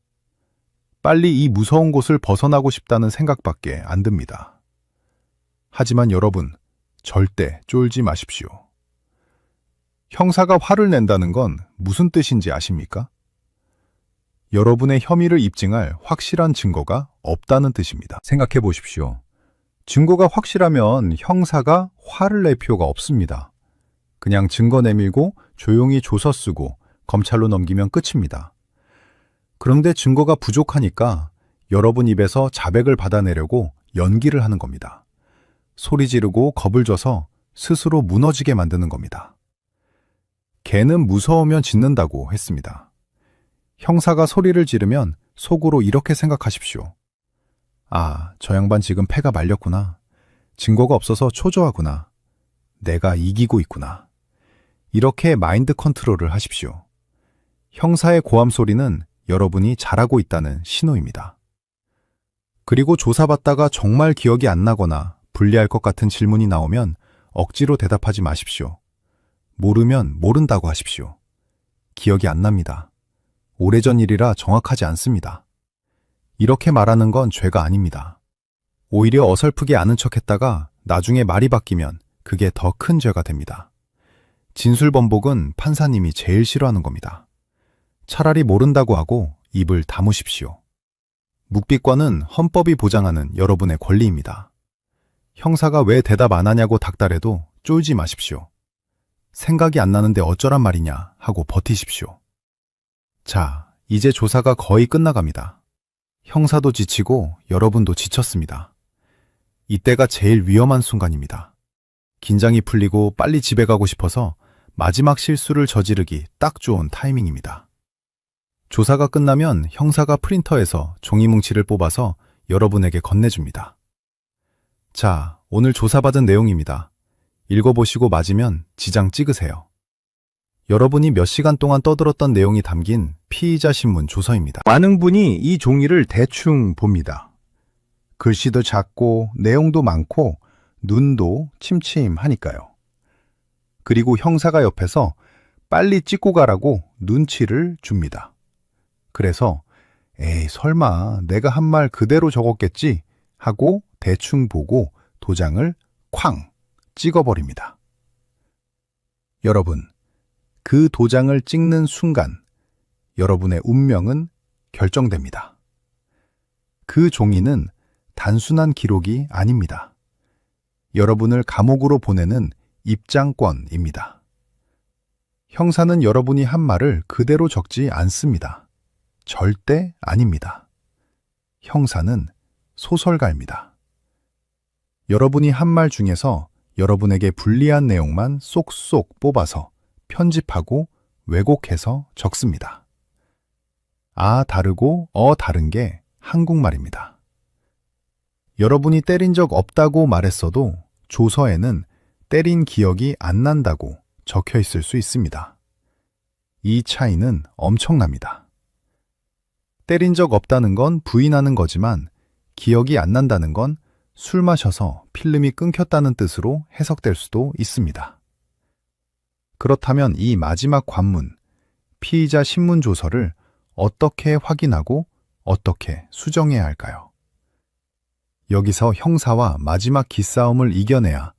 빨리 이 무서운 곳을 벗어나고 싶다는 생각밖에 안 듭니다. 하지만 여러분, 절대 쫄지 마십시오. 형사가 화를 낸다는 건 무슨 뜻인지 아십니까? 여러분의 혐의를 입증할 확실한 증거가 없다는 뜻입니다. 생각해 보십시오. 증거가 확실하면 형사가 화를 낼 필요가 없습니다. 그냥 증거 내밀고 조용히 조서 쓰고 검찰로 넘기면 끝입니다. 그런데 증거가 부족하니까 여러분 입에서 자백을 받아내려고 연기를 하는 겁니다. 소리 지르고 겁을 줘서 스스로 무너지게 만드는 겁니다. 개는 무서우면 짖는다고 했습니다. 형사가 소리를 지르면 속으로 이렇게 생각하십시오. 아, 저 양반 지금 패가 말렸구나. 증거가 없어서 초조하구나. 내가 이기고 있구나. 이렇게 마인드 컨트롤을 하십시오. 형사의 고함 소리는 여러분이 잘하고 있다는 신호입니다. 그리고 조사받다가 정말 기억이 안 나거나 불리할 것 같은 질문이 나오면 억지로 대답하지 마십시오. 모르면 모른다고 하십시오. 기억이 안 납니다. 오래전 일이라 정확하지 않습니다. 이렇게 말하는 건 죄가 아닙니다. 오히려 어설프게 아는 척했다가 나중에 말이 바뀌면 그게 더 큰 죄가 됩니다. 진술번복은 판사님이 제일 싫어하는 겁니다. 차라리 모른다고 하고 입을 다무십시오. 묵비권은 헌법이 보장하는 여러분의 권리입니다. 형사가 왜 대답 안 하냐고 닥달해도 쫄지 마십시오. 생각이 안 나는데 어쩌란 말이냐 하고 버티십시오. 자, 이제 조사가 거의 끝나갑니다. 형사도 지치고 여러분도 지쳤습니다. 이때가 제일 위험한 순간입니다. 긴장이 풀리고 빨리 집에 가고 싶어서 마지막 실수를 저지르기 딱 좋은 타이밍입니다. 조사가 끝나면 형사가 프린터에서 종이 뭉치를 뽑아서 여러분에게 건네줍니다. 자, 오늘 조사받은 내용입니다. 읽어보시고 맞으면 지장 찍으세요. 여러분이 몇 시간 동안 떠들었던 내용이 담긴 피의자 신문 조서입니다. 많은 분이 이 종이를 대충 봅니다. 글씨도 작고 내용도 많고 눈도 침침하니까요. 그리고 형사가 옆에서 빨리 찍고 가라고 눈치를 줍니다. 그래서 에이 설마 내가 한 말 그대로 적었겠지 하고 대충 보고 도장을 쾅 찍어버립니다. 여러분, 그 도장을 찍는 순간 여러분의 운명은 결정됩니다. 그 종이는 단순한 기록이 아닙니다. 여러분을 감옥으로 보내는 입장권입니다. 형사는 여러분이 한 말을 그대로 적지 않습니다. 절대 아닙니다. 형사는 소설가입니다. 여러분이 한 말 중에서 여러분에게 불리한 내용만 쏙쏙 뽑아서 편집하고 왜곡해서 적습니다. 아 다르고 다른 게 한국말입니다. 여러분이 때린 적 없다고 말했어도 조서에는 때린 기억이 안 난다고 적혀 있을 수 있습니다. 이 차이는 엄청납니다. 때린 적 없다는 건 부인하는 거지만 기억이 안 난다는 건 술 마셔서 필름이 끊겼다는 뜻으로 해석될 수도 있습니다. 그렇다면 이 마지막 관문, 피의자 신문 조서를 어떻게 확인하고 어떻게 수정해야 할까요? 여기서 형사와 마지막 기싸움을 이겨내야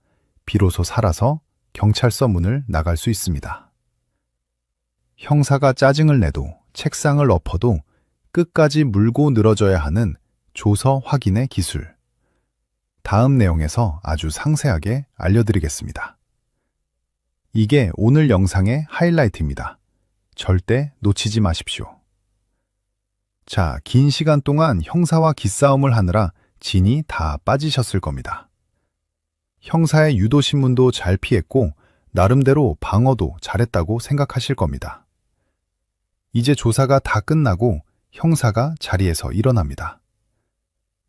비로소 살아서 경찰서 문을 나갈 수 있습니다. 형사가 짜증을 내도 책상을 엎어도 끝까지 물고 늘어져야 하는 조서 확인의 기술. 다음 내용에서 아주 상세하게 알려드리겠습니다. 이게 오늘 영상의 하이라이트입니다. 절대 놓치지 마십시오. 자, 긴 시간 동안 형사와 기싸움을 하느라 진이 다 빠지셨을 겁니다. 형사의 유도신문도 잘 피했고 나름대로 방어도 잘했다고 생각하실 겁니다. 이제 조사가 다 끝나고 형사가 자리에서 일어납니다.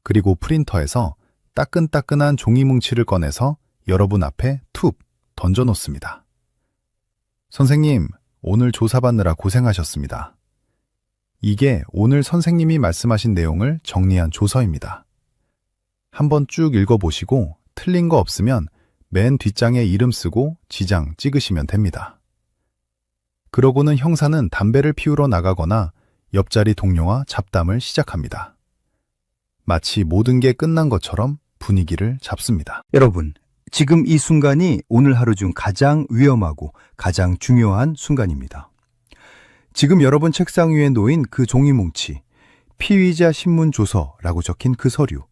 그리고 프린터에서 따끈따끈한 종이 뭉치를 꺼내서 여러분 앞에 툭 던져놓습니다. 선생님, 오늘 조사받느라 고생하셨습니다. 이게 오늘 선생님이 말씀하신 내용을 정리한 조서입니다. 한번 쭉 읽어보시고 틀린 거 없으면 맨 뒷장에 이름 쓰고 지장 찍으시면 됩니다. 그러고는 형사는 담배를 피우러 나가거나 옆자리 동료와 잡담을 시작합니다. 마치 모든 게 끝난 것처럼 분위기를 잡습니다. 여러분, 지금 이 순간이 오늘 하루 중 가장 위험하고 가장 중요한 순간입니다. 지금 여러분 책상 위에 놓인 그 종이뭉치, 피의자 신문 조서라고 적힌 그 서류,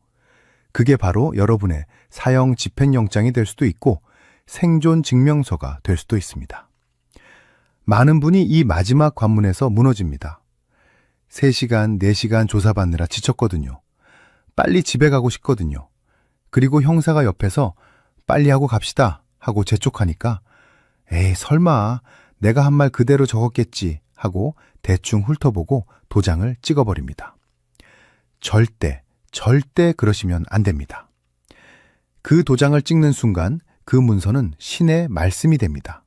그게 바로 여러분의 사형 집행영장이 될 수도 있고 생존 증명서가 될 수도 있습니다. 많은 분이 이 마지막 관문에서 무너집니다. 3시간, 4시간 조사받느라 지쳤거든요. 빨리 집에 가고 싶거든요. 그리고 형사가 옆에서 빨리 하고 갑시다 하고 재촉하니까 에이 설마 내가 한 말 그대로 적었겠지 하고 대충 훑어보고 도장을 찍어버립니다. 절대 그러시면 안 됩니다. 그 도장을 찍는 순간 그 문서는 신의 말씀이 됩니다.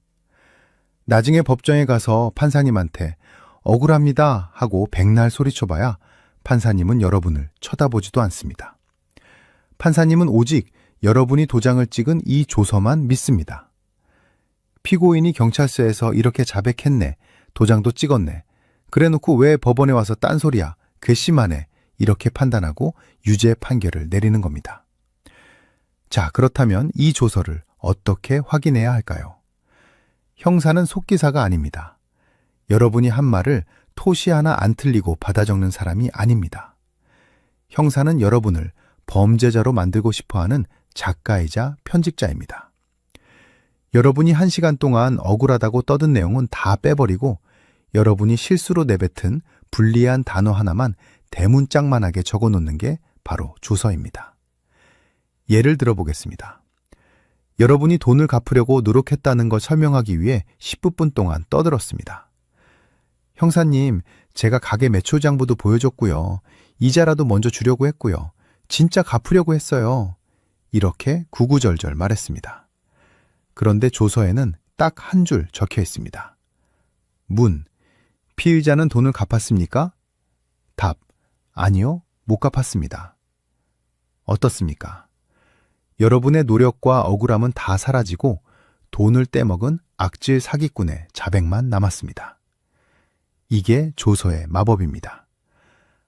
나중에 법정에 가서 판사님한테 억울합니다 하고 백날 소리쳐봐야 판사님은 여러분을 쳐다보지도 않습니다. 판사님은 오직 여러분이 도장을 찍은 이 조서만 믿습니다. 피고인이 경찰서에서 이렇게 자백했네, 도장도 찍었네. 그래놓고 왜 법원에 와서 딴소리야. 괘씸하네. 이렇게 판단하고 유죄 판결을 내리는 겁니다. 자, 그렇다면 이 조서를 어떻게 확인해야 할까요? 형사는 속기사가 아닙니다. 여러분이 한 말을 토시 하나 안 틀리고 받아 적는 사람이 아닙니다. 형사는 여러분을 범죄자로 만들고 싶어하는 작가이자 편집자입니다. 여러분이 1시간 동안 억울하다고 떠든 내용은 다 빼버리고 여러분이 실수로 내뱉은 불리한 단어 하나만 대문짝만하게 적어놓는 게 바로 조서입니다. 예를 들어보겠습니다. 여러분이 돈을 갚으려고 노력했다는 걸 설명하기 위해 10분 동안 떠들었습니다. 형사님, 제가 가게 매출장부도 보여줬고요. 이자라도 먼저 주려고 했고요. 진짜 갚으려고 했어요. 이렇게 구구절절 말했습니다. 그런데 조서에는 딱 한 줄 적혀 있습니다. 문, 피의자는 돈을 갚았습니까? 답, 아니요, 못 갚았습니다. 어떻습니까? 여러분의 노력과 억울함은 다 사라지고 돈을 떼먹은 악질 사기꾼의 자백만 남았습니다. 이게 조서의 마법입니다.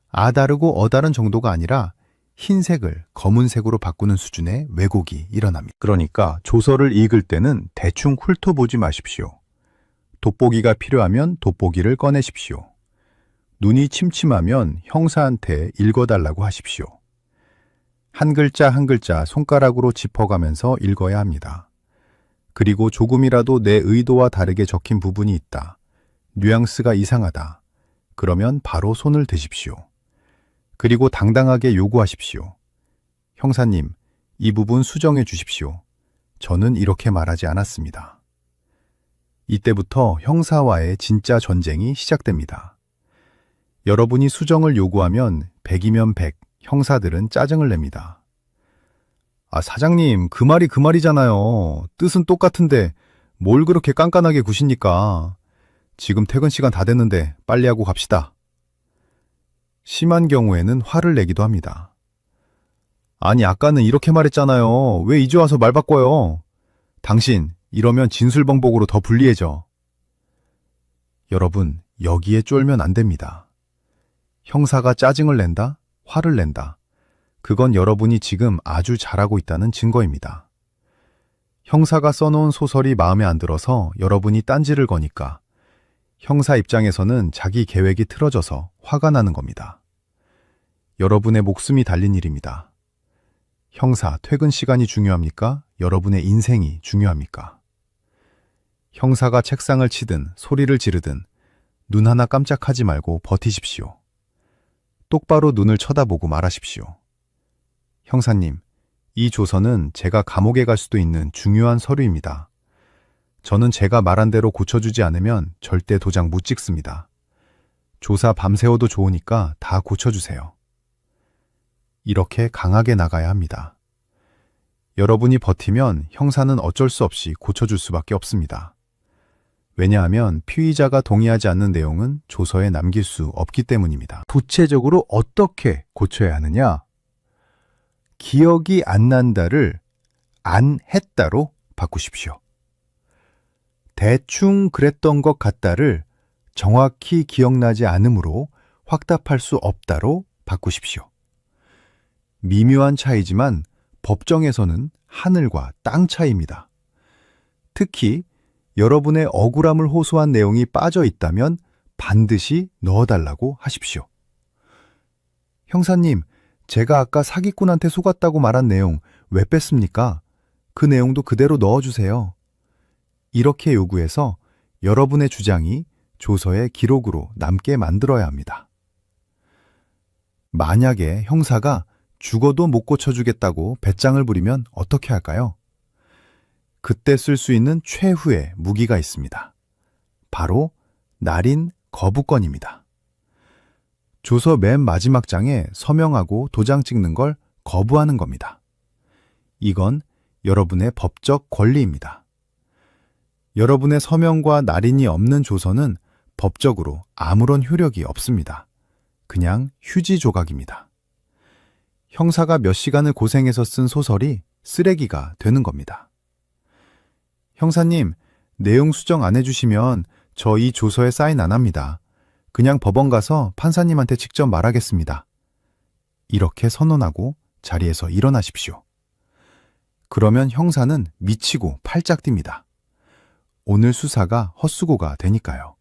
아다르고 어다른 정도가 아니라 흰색을 검은색으로 바꾸는 수준의 왜곡이 일어납니다. 그러니까 조서를 읽을 때는 대충 훑어보지 마십시오. 돋보기가 필요하면 돋보기를 꺼내십시오. 눈이 침침하면 형사한테 읽어달라고 하십시오. 한 글자 한 글자 손가락으로 짚어가면서 읽어야 합니다. 그리고 조금이라도 내 의도와 다르게 적힌 부분이 있다. 뉘앙스가 이상하다. 그러면 바로 손을 드십시오. 그리고 당당하게 요구하십시오. 형사님, 이 부분 수정해 주십시오. 저는 이렇게 말하지 않았습니다. 이때부터 형사와의 진짜 전쟁이 시작됩니다. 여러분이 수정을 요구하면 100이면 100, 형사들은 짜증을 냅니다. 아, 사장님, 그 말이 그 말이잖아요. 뜻은 똑같은데 뭘 그렇게 깐깐하게 구십니까? 지금 퇴근 시간 다 됐는데 빨리 하고 갑시다. 심한 경우에는 화를 내기도 합니다. 아니, 아까는 이렇게 말했잖아요. 왜 이제 와서 말 바꿔요? 당신, 이러면 진술벙벅으로 더 불리해져. 여러분, 여기에 쫄면 안 됩니다. 형사가 짜증을 낸다? 화를 낸다. 그건 여러분이 지금 아주 잘하고 있다는 증거입니다. 형사가 써놓은 소설이 마음에 안 들어서 여러분이 딴지를 거니까 형사 입장에서는 자기 계획이 틀어져서 화가 나는 겁니다. 여러분의 목숨이 달린 일입니다. 형사, 퇴근 시간이 중요합니까? 여러분의 인생이 중요합니까? 형사가 책상을 치든 소리를 지르든 눈 하나 깜짝하지 말고 버티십시오. 똑바로 눈을 쳐다보고 말하십시오. 형사님, 이 조서는 제가 감옥에 갈 수도 있는 중요한 서류입니다. 저는 제가 말한 대로 고쳐주지 않으면 절대 도장 못 찍습니다. 조사 밤새워도 좋으니까 다 고쳐주세요. 이렇게 강하게 나가야 합니다. 여러분이 버티면 형사는 어쩔 수 없이 고쳐줄 수밖에 없습니다. 왜냐하면 피의자가 동의하지 않는 내용은 조서에 남길 수 없기 때문입니다. 구체적으로 어떻게 고쳐야 하느냐? 기억이 안 난다를 안 했다로 바꾸십시오. 대충 그랬던 것 같다를 정확히 기억나지 않으므로 확답할 수 없다로 바꾸십시오. 미묘한 차이지만 법정에서는 하늘과 땅 차이입니다. 특히 여러분의 억울함을 호소한 내용이 빠져 있다면 반드시 넣어달라고 하십시오. 형사님, 제가 아까 사기꾼한테 속았다고 말한 내용 왜 뺐습니까? 그 내용도 그대로 넣어주세요. 이렇게 요구해서 여러분의 주장이 조서의 기록으로 남게 만들어야 합니다. 만약에 형사가 죽어도 못 고쳐주겠다고 배짱을 부리면 어떻게 할까요? 그때 쓸 수 있는 최후의 무기가 있습니다. 바로 날인 거부권입니다. 조서 맨 마지막 장에 서명하고 도장 찍는 걸 거부하는 겁니다. 이건 여러분의 법적 권리입니다. 여러분의 서명과 날인이 없는 조서는 법적으로 아무런 효력이 없습니다. 그냥 휴지 조각입니다. 형사가 몇 시간을 고생해서 쓴 소설이 쓰레기가 되는 겁니다. 형사님, 내용 수정 안 해주시면 저 이 조서에 사인 안 합니다. 그냥 법원 가서 판사님한테 직접 말하겠습니다. 이렇게 선언하고 자리에서 일어나십시오. 그러면 형사는 미치고 팔짝 뜁니다. 오늘 수사가 헛수고가 되니까요.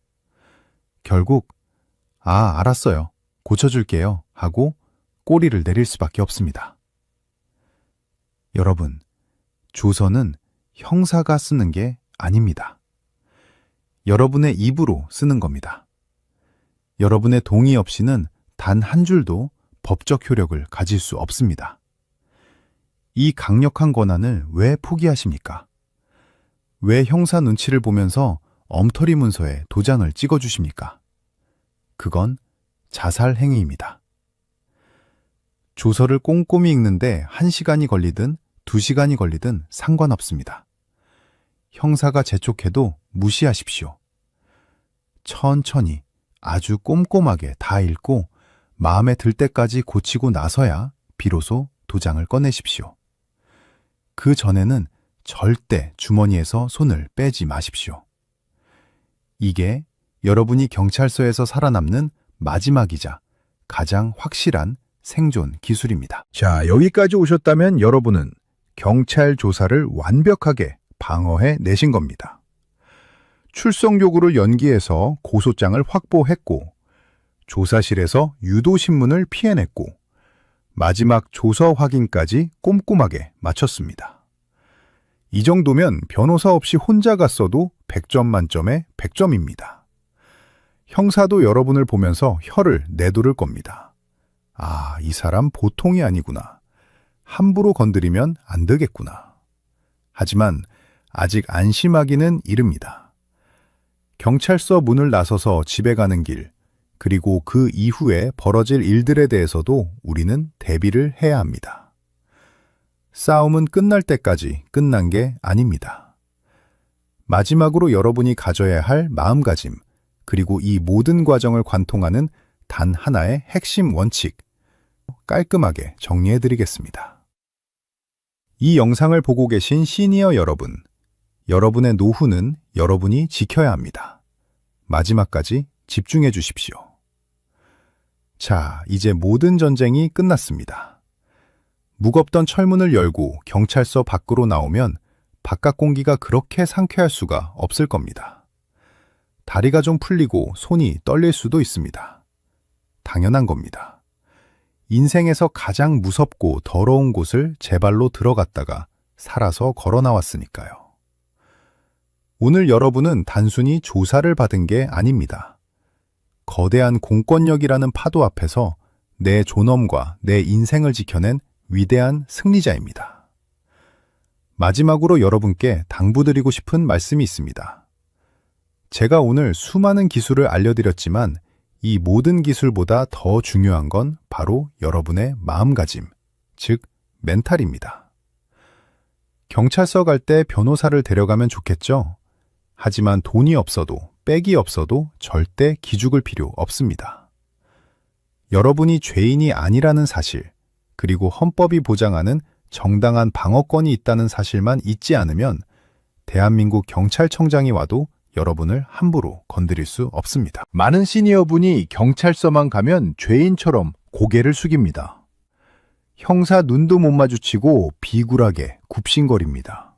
결국 알았어요. 고쳐줄게요 하고 꼬리를 내릴 수밖에 없습니다. 여러분, 조서는 형사가 쓰는 게 아닙니다. 여러분의 입으로 쓰는 겁니다. 여러분의 동의 없이는 단 한 줄도 법적 효력을 가질 수 없습니다. 이 강력한 권한을 왜 포기하십니까? 왜 형사 눈치를 보면서 엉터리 문서에 도장을 찍어주십니까? 그건 자살 행위입니다. 조서를 꼼꼼히 읽는데 1시간이 걸리든 2시간이 걸리든 상관없습니다. 형사가 재촉해도 무시하십시오. 천천히 아주 꼼꼼하게 다 읽고 마음에 들 때까지 고치고 나서야 비로소 도장을 꺼내십시오. 그 전에는 절대 주머니에서 손을 빼지 마십시오. 이게 여러분이 경찰서에서 살아남는 마지막이자 가장 확실한 생존 기술입니다. 자, 여기까지 오셨다면 여러분은 경찰 조사를 완벽하게 방어해 내신 겁니다. 출석 요구를 연기해서 고소장을 확보했고, 조사실에서 유도신문을 피해냈고, 마지막 조서 확인까지 꼼꼼하게 마쳤습니다. 이 정도면 변호사 없이 혼자 갔어도 100점 만점에 100점입니다. 형사도 여러분을 보면서 혀를 내두를 겁니다. 이 사람 보통이 아니구나. 함부로 건드리면 안 되겠구나. 하지만 아직 안심하기는 이릅니다. 경찰서 문을 나서서 집에 가는 길, 그리고 그 이후에 벌어질 일들에 대해서도 우리는 대비를 해야 합니다. 싸움은 끝날 때까지 끝난 게 아닙니다. 마지막으로 여러분이 가져야 할 마음가짐, 그리고 이 모든 과정을 관통하는 단 하나의 핵심 원칙, 깔끔하게 정리해드리겠습니다. 이 영상을 보고 계신 시니어 여러분, 여러분의 노후는 여러분이 지켜야 합니다. 마지막까지 집중해 주십시오. 자, 이제 모든 전쟁이 끝났습니다. 무겁던 철문을 열고 경찰서 밖으로 나오면 바깥 공기가 그렇게 상쾌할 수가 없을 겁니다. 다리가 좀 풀리고 손이 떨릴 수도 있습니다. 당연한 겁니다. 인생에서 가장 무섭고 더러운 곳을 제 발로 들어갔다가 살아서 걸어 나왔으니까요. 오늘 여러분은 단순히 조사를 받은 게 아닙니다. 거대한 공권력이라는 파도 앞에서 내 존엄과 내 인생을 지켜낸 위대한 승리자입니다. 마지막으로 여러분께 당부드리고 싶은 말씀이 있습니다. 제가 오늘 수많은 기술을 알려드렸지만 이 모든 기술보다 더 중요한 건 바로 여러분의 마음가짐, 즉 멘탈입니다. 경찰서 갈 때 변호사를 데려가면 좋겠죠? 하지만 돈이 없어도 백이 없어도 절대 기죽을 필요 없습니다. 여러분이 죄인이 아니라는 사실, 그리고 헌법이 보장하는 정당한 방어권이 있다는 사실만 잊지 않으면 대한민국 경찰청장이 와도 여러분을 함부로 건드릴 수 없습니다. 많은 시니어분이 경찰서만 가면 죄인처럼 고개를 숙입니다. 형사 눈도 못 마주치고 비굴하게 굽신거립니다.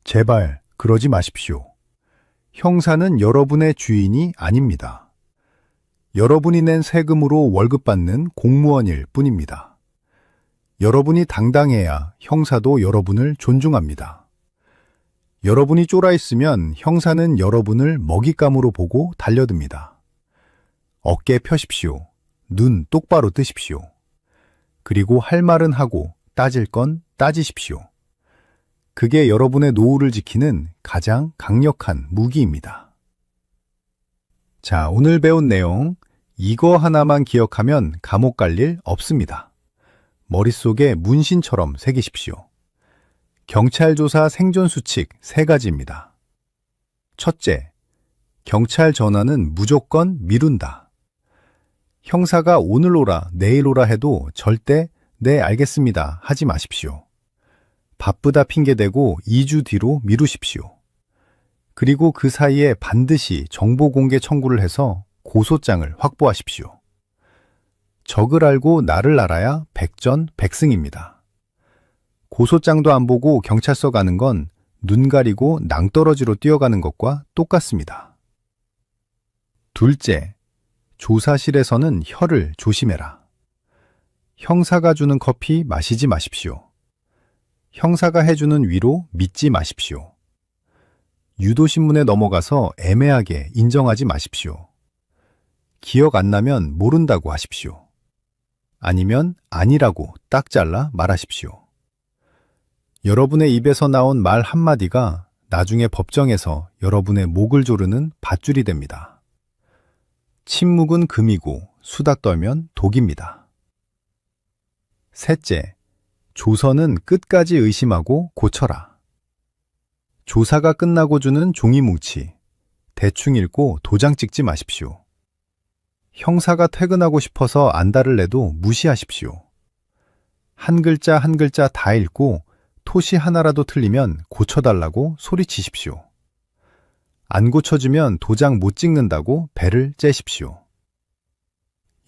제발 그러지 마십시오. 형사는 여러분의 주인이 아닙니다. 여러분이 낸 세금으로 월급 받는 공무원일 뿐입니다. 여러분이 당당해야 형사도 여러분을 존중합니다. 여러분이 쫄아있으면 형사는 여러분을 먹잇감으로 보고 달려듭니다. 어깨 펴십시오. 눈 똑바로 뜨십시오. 그리고 할 말은 하고 따질 건 따지십시오. 그게 여러분의 노후를 지키는 가장 강력한 무기입니다. 자, 오늘 배운 내용, 이거 하나만 기억하면 감옥 갈 일 없습니다. 머릿속에 문신처럼 새기십시오. 경찰 조사 생존 수칙 3가지입니다. 첫째, 경찰 전화는 무조건 미룬다. 형사가 오늘 오라, 내일 오라 해도 절대 네, 알겠습니다 하지 마십시오. 바쁘다 핑계대고 2주 뒤로 미루십시오. 그리고 그 사이에 반드시 정보 공개 청구를 해서 고소장을 확보하십시오. 적을 알고 나를 알아야 백전백승입니다. 고소장도 안 보고 경찰서 가는 건 눈 가리고 낭떠러지로 뛰어가는 것과 똑같습니다. 둘째, 조사실에서는 혀를 조심해라. 형사가 주는 커피 마시지 마십시오. 형사가 해주는 위로 믿지 마십시오. 유도신문에 넘어가서 애매하게 인정하지 마십시오. 기억 안 나면 모른다고 하십시오. 아니면 아니라고 딱 잘라 말하십시오. 여러분의 입에서 나온 말 한마디가 나중에 법정에서 여러분의 목을 조르는 밧줄이 됩니다. 침묵은 금이고 수다 떨면 독입니다. 셋째, 조서는 끝까지 의심하고 고쳐라. 조사가 끝나고 주는 종이뭉치, 대충 읽고 도장 찍지 마십시오. 형사가 퇴근하고 싶어서 안달을 내도 무시하십시오. 한 글자 한 글자 다 읽고 토시 하나라도 틀리면 고쳐달라고 소리치십시오. 안 고쳐주면 도장 못 찍는다고 배를 째십시오.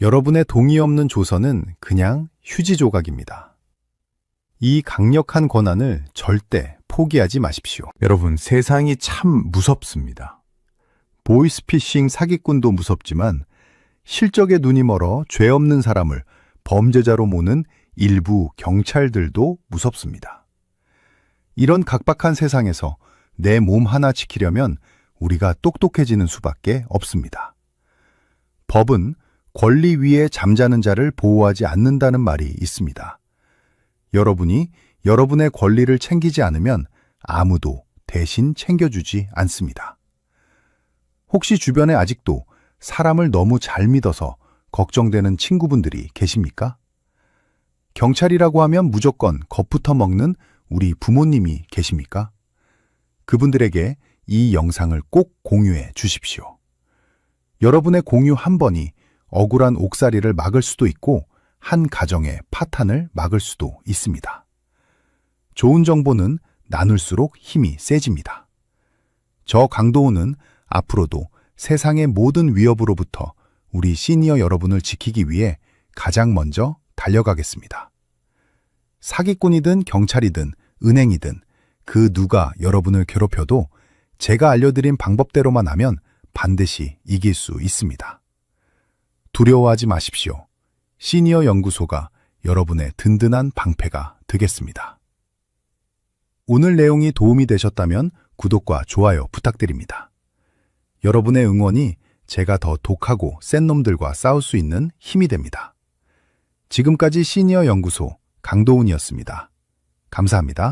여러분의 동의 없는 조서는 그냥 휴지 조각입니다. 이 강력한 권한을 절대 포기하지 마십시오. 여러분, 세상이 참 무섭습니다. 보이스피싱 사기꾼도 무섭지만 실적에 눈이 멀어 죄 없는 사람을 범죄자로 모는 일부 경찰들도 무섭습니다. 이런 각박한 세상에서 내 몸 하나 지키려면 우리가 똑똑해지는 수밖에 없습니다. 법은 권리 위에 잠자는 자를 보호하지 않는다는 말이 있습니다. 여러분이 여러분의 권리를 챙기지 않으면 아무도 대신 챙겨주지 않습니다. 혹시 주변에 아직도 사람을 너무 잘 믿어서 걱정되는 친구분들이 계십니까? 경찰이라고 하면 무조건 겁부터 먹는 우리 부모님이 계십니까? 그분들에게 이 영상을 꼭 공유해 주십시오. 여러분의 공유 한 번이 억울한 옥살이를 막을 수도 있고 한 가정의 파탄을 막을 수도 있습니다. 좋은 정보는 나눌수록 힘이 세집니다. 저 강도우는 앞으로도 세상의 모든 위협으로부터 우리 시니어 여러분을 지키기 위해 가장 먼저 달려가겠습니다. 사기꾼이든 경찰이든 은행이든 그 누가 여러분을 괴롭혀도 제가 알려드린 방법대로만 하면 반드시 이길 수 있습니다. 두려워하지 마십시오. 시니어 연구소가 여러분의 든든한 방패가 되겠습니다. 오늘 내용이 도움이 되셨다면 구독과 좋아요 부탁드립니다. 여러분의 응원이 제가 더 독하고 센 놈들과 싸울 수 있는 힘이 됩니다. 지금까지 시니어 연구소 강도훈이었습니다. 감사합니다.